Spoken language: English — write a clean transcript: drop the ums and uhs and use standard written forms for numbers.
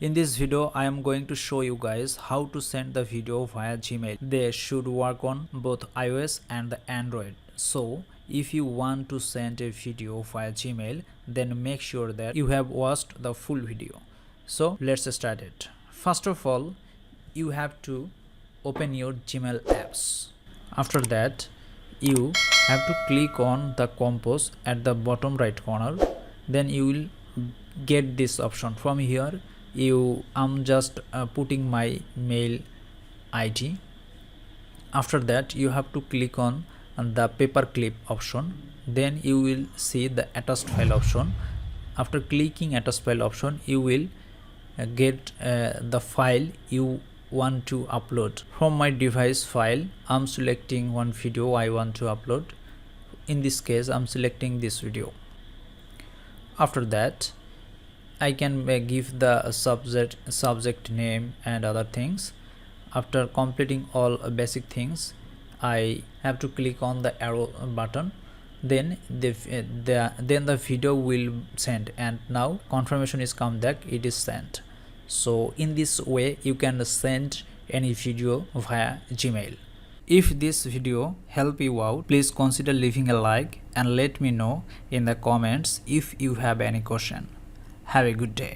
In this video I am going to show you guys how to send the video via Gmail. They should work on both iOS and the Android. So if you want to send a video via Gmail, then make sure that you have watched the full video. So let's start it. First of all, you have to open your Gmail apps. After that, you have to click on the compose at the bottom right corner. Then you will get this option. From here I'm just putting my mail ID. After that, you have to click on the paperclip option. Then you will see the attached file option. After clicking attached file option, you will get the file you want to upload. From my device file, I'm selecting one video I want to upload. In this case, I'm selecting this video. After that, I can give the subject name and other things. After completing all basic things, I have to click on the arrow button. Then the video will send, and now confirmation is come that it is sent. So in this way you can send any video via Gmail. If this video help you out, please consider leaving a like and let me know in the comments if you have any question. Have a good day.